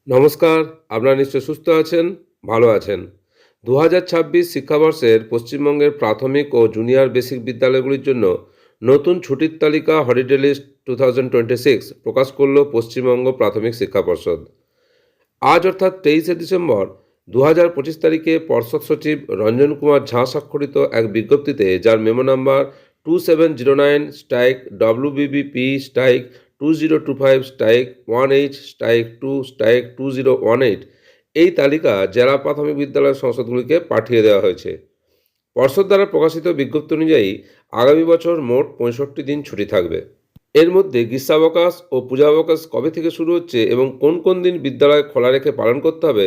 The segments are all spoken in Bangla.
নমস্কার, আপনারা নিশ্চয় সুস্থ আছেন, ভালো আছেন। ২০২৬ শিক্ষাবর্ষের পশ্চিমবঙ্গের প্রাথমিক ও জুনিয়র বেসিক বিদ্যালয়গুলির জন্য নতুন ছুটির তালিকা হলিডে লিস্ট 2026 প্রকাশ করল পশ্চিমবঙ্গ প্রাথমিক শিক্ষা পর্ষদ। আজ অর্থাৎ 23শে ডিসেম্বর 2025 তারিখে পর্ষদ সচিব রঞ্জন কুমার ঝা স্বাক্ষরিত এক বিজ্ঞপ্তিতে, যার মেমো নাম্বার 2709/WBP/2025/1H/2/2018 এই তালিকা জেলা প্রাথমিক বিদ্যালয় সংসদগুলিকে পাঠিয়ে দেওয়া হয়েছে। পর্ষদ দ্বারা প্রকাশিত বিজ্ঞপ্তি অনুযায়ী আগামী বছর মোট 65 দিন ছুটি থাকবে। এর মধ্যে গ্রীষ্মাবকাশ ও পূজাবকাশ কবে থেকে শুরু হচ্ছে এবং কোন কোন দিন বিদ্যালয় খোলা রেখে পালন করতে হবে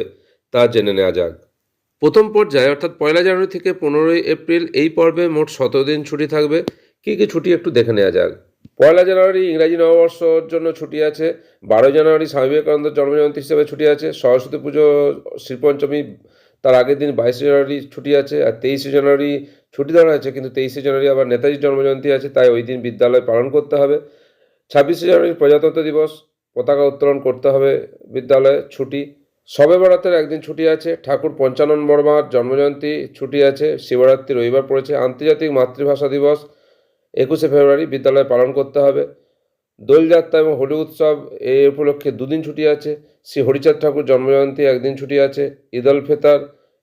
তা জেনে নেওয়া যাক। প্রথম পর্যায়ে অর্থাৎ 1 জানুয়ারি থেকে 15 এপ্রিল এই পর্বে মোট 17 দিন ছুটি থাকবে। কী কী ছুটি একটু দেখে নেওয়া যাক। 1 জানুয়ারি ইংরাজি নববর্ষর জন্য ছুটি আছে। 12 জানুয়ারি স্বামী বিবেকানন্দের জন্মজয়ন্তী হিসেবে ছুটি আছে। সরস্বতী পুজো, শ্রীপঞ্চমী তার আগের দিন 22 জানুয়ারি ছুটি আছে। আর 23শে জানুয়ারি ছুটি দেওয়া আছে, কিন্তু 23শে জানুয়ারি আবার নেতাজির জন্মজয়ন্তী আছে, তাই ওই দিন বিদ্যালয় পালন করতে হবে। 26শে জানুয়ারি প্রজাতন্ত্র দিবস, পতাকা উত্তোলন করতে হবে, বিদ্যালয়ে ছুটি। শবে বরাতের একদিন ছুটি আছে। ঠাকুর পঞ্চানন বর্মার জন্মজয়ন্তী ছুটি আছে। শিবরাত্রি রবিবার পড়েছে। আন্তর্জাতিক মাতৃভাষা দিবস 21শে ফেব্রুয়ারি বিদ্যালয়ে পালন করতে হবে। দোলযাত্রা এবং হোলি উৎসব এই উপলক্ষে দুদিন ছুটি আছে। শ্রী হরিচাঁদ ঠাকুর জন্মজয়ন্তী একদিন ছুটি আছে। ঈদ উল ফিতর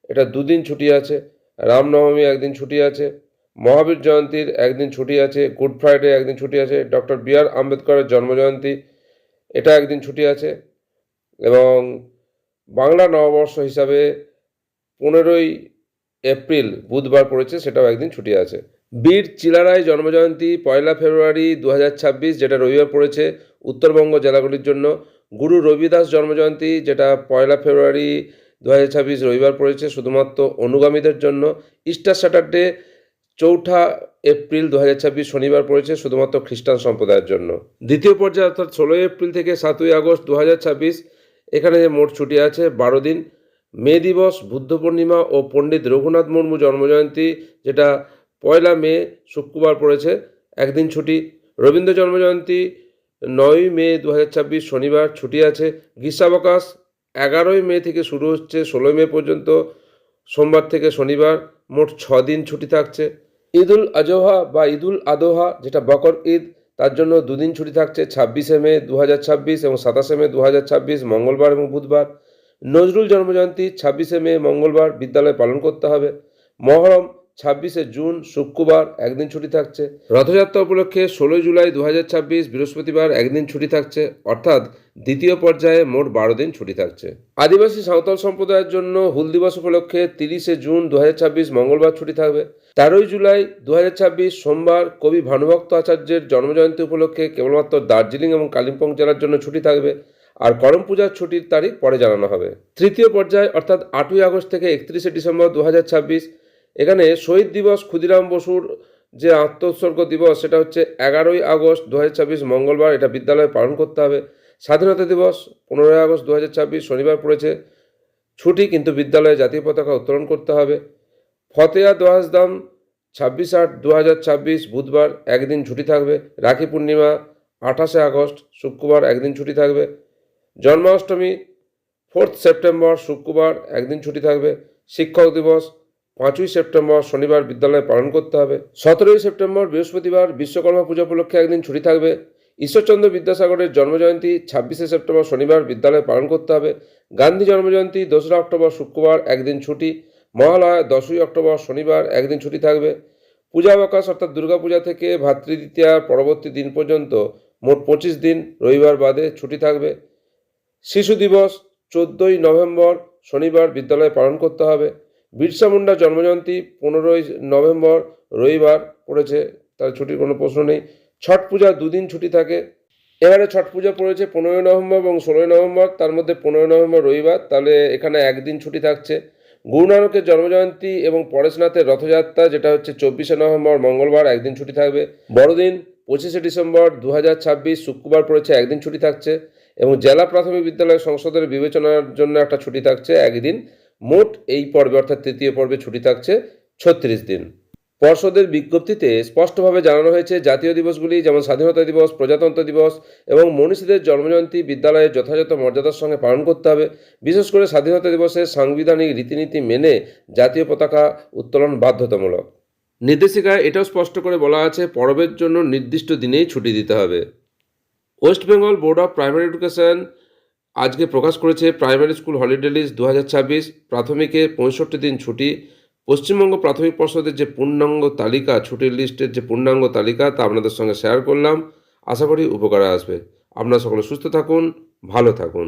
এটা দুদিন ছুটি আছে। রামনবমী একদিন ছুটি আছে। মহাবীর জয়ন্তীর একদিন ছুটি আছে। গুড ফ্রাইডে একদিন ছুটি আছে। Doctor B.R.. আম্বেদকরের জন্মজয়ন্তী এটা একদিন ছুটি আছে। এবং বাংলা নববর্ষ হিসাবে 15ই এপ্রিল বুধবার পড়েছে, সেটাও একদিন ছুটি আছে। বীর চিলারায় জন্মজয়ন্তী 1 ফেব্রুয়ারি 2026, যেটা রবিবার পড়েছে উত্তরবঙ্গ জেলাগুলির জন্য। গুরু রবিদাস জন্মজয়ন্তী, যেটা 1 ফেব্রুয়ারি 2026 রবিবার পড়েছে, শুধুমাত্র অনুগামীদের জন্য। ইস্টার স্যাটারডে 4 এপ্রিল 2026 শনিবার পড়েছে, শুধুমাত্র খ্রিস্টান সম্প্রদায়ের জন্য। দ্বিতীয় পর্যায়ে অর্থাৎ 16 এপ্রিল থেকে 7 আগস্ট 2026 এখানে মোট ছুটি আছে 12 দিন। মে দিবস, বুদ্ধ পূর্ণিমা ও পণ্ডিত রঘুনাথ মুর্মু জন্মজয়ন্তী, যেটা 1 মে শুক্রবার পড়েছে, একদিন ছুটি। রবীন্দ্র জন্মজয়ন্তী 9 মে 2026 শনিবার, ছুটি আছে। গ্রীষ্মাবকাশ 11 মে থেকে শুরু হচ্ছে 16 মে পর্যন্ত, সোমবার থেকে শনিবার, মোট 6 দিন ছুটি থাকছে। ঈদ উল আজহা বা ঈদ উল আদহা, যেটা বকর ঈদ, তার জন্য 2 দিন ছুটি থাকছে। 26শে মে 2026 এবং 27শে মে 2026 মঙ্গলবার এবং বুধবার। নজরুল জন্মজয়ন্তী 26শে মে মঙ্গলবার বিদ্যালয়ে পালন করতে হবে। মহরম 26শে জুন শুক্রবার, একদিন ছুটি থাকছে। রথযাত্রা উপলক্ষে 16 জুলাই 2026 বৃহস্পতিবার একদিন ছুটি থাকছে, অর্থাৎ দ্বিতীয় পর্যায়ে মোট 12 দিন ছুটি থাকছে। আদিবাসী সাঁওতাল সম্প্রদায়ের জন্য হুল দিবস উপলক্ষে 30শে জুন 2026 মঙ্গলবার ছুটি থাকবে। 13 জুলাই 2026 সোমবার কবি ভানুভক্ত আচার্যের জন্মজয়ন্তী উপলক্ষে কেবলমাত্র দার্জিলিং এবং কালিম্পং জেলার জন্য ছুটি থাকবে। আর করম পূজার ছুটির তারিখ পরে জানানো হবে। তৃতীয় পর্যায় অর্থাৎ 8ই আগস্ট থেকে 31শে ডিসেম্বর 2026 এখানে শহীদ দিবস, ক্ষুদিরাম বসুর যে আত্মোৎসর্গ দিবস, সেটা হচ্ছে 11ই আগস্ট 2026 মঙ্গলবার, এটা বিদ্যালয়ে পালন করতে হবে। স্বাধীনতা দিবস 15ই আগস্ট 2026 শনিবার পড়েছে, ছুটি, কিন্তু বিদ্যালয়ে জাতীয় পতাকা উত্তোলন করতে হবে। ফতেয়া দোয়াজদাম 26/8/2026 বুধবার, একদিন ছুটি থাকবে। রাখি পূর্ণিমা 28শে আগস্ট শুক্রবার, একদিন ছুটি থাকবে। জন্মাষ্টমী 4 সেপ্টেম্বর শুক্রবার, একদিন ছুটি থাকবে। শিক্ষক দিবস 5ই সেপ্টেম্বর শনিবার বিদ্যালয়ে পালন করতে হবে। 17ই সেপ্টেম্বর বৃহস্পতিবার বিশ্বকর্মা পুজো উপলক্ষে একদিন ছুটি থাকবে। ঈশ্বরচন্দ্র বিদ্যাসাগরের জন্মজয়ন্তী 26শে সেপ্টেম্বর শনিবার বিদ্যালয়ে পালন করতে হবে। গান্ধী জন্মজয়ন্তী 2রা অক্টোবর শুক্রবার, একদিন ছুটি। মহালয়া 10ই অক্টোবর শনিবার, একদিন ছুটি থাকবে। পূজাবকাশ অর্থাৎ দুর্গাপূজা থেকে ভাতৃদ্বিতীয়ার পরবর্তী দিন পর্যন্ত মোট 25 দিন রবিবার বাদে ছুটি থাকবে। শিশু দিবস 14ই নভেম্বর শনিবার বিদ্যালয়ে পালন করতে হবে। বিরসা মুন্ডার জন্মজয়ন্তী 15ই নভেম্বর রবিবার পড়েছে, তার ছুটির কোনো প্রশ্ন নেই। ছট পূজা 2 দিন ছুটি থাকে। এবারে ছট পূজা পড়েছে 15ই নভেম্বর এবং 16ই নভেম্বর, তার মধ্যে 15ই নভেম্বর রবিবার, তাহলে এখানে একদিন ছুটি থাকছে। গুরু নানকের জন্মজয়ন্তী এবং পরেশনাথের রথযাত্রা, যেটা হচ্ছে 24শে নভেম্বর মঙ্গলবার, একদিন ছুটি থাকবে। বড়দিন 25শে ডিসেম্বর 2026 শুক্রবার পড়েছে, একদিন ছুটি থাকছে। এবং জেলা প্রাথমিক বিদ্যালয় সংসদের বিবেচনার জন্য একটা ছুটি থাকছে একদিন। মোট এই পর্বে অর্থাৎ তৃতীয় পর্বে ছুটি থাকছে 36 দিন। পর্ষদের বিজ্ঞপ্তিতে স্পষ্টভাবে জানানো হয়েছে জাতীয় দিবসগুলি যেমন স্বাধীনতা দিবস, প্রজাতন্ত্র দিবস এবং মনীষীদের জন্মজয়ন্তী বিদ্যালয়ে যথাযথ মর্যাদার সঙ্গে পালন করতে হবে। বিশেষ করে স্বাধীনতা দিবসের সাংবিধানিক রীতিনীতি মেনে জাতীয় পতাকা উত্তোলন বাধ্যতামূলক। নির্দেশিকায় এটাও স্পষ্ট করে বলা আছে পরবের জন্য নির্দিষ্ট দিনেই ছুটি দিতে হবে। West Bengal board of primary education আজকে প্রকাশ করেছে প্রাইমারি স্কুল হলিডে লিস্ট 2026। প্রাথমিকে 65 দিন ছুটি। পশ্চিমবঙ্গ প্রাথমিক পর্ষদের যে পূর্ণাঙ্গ তালিকা, ছুটির লিস্টের যে পূর্ণাঙ্গ তালিকা তা আপনাদের সঙ্গে শেয়ার করলাম। আশা করি উপকারে আসবে। আপনারা সকলে সুস্থ থাকুন, ভালো থাকুন।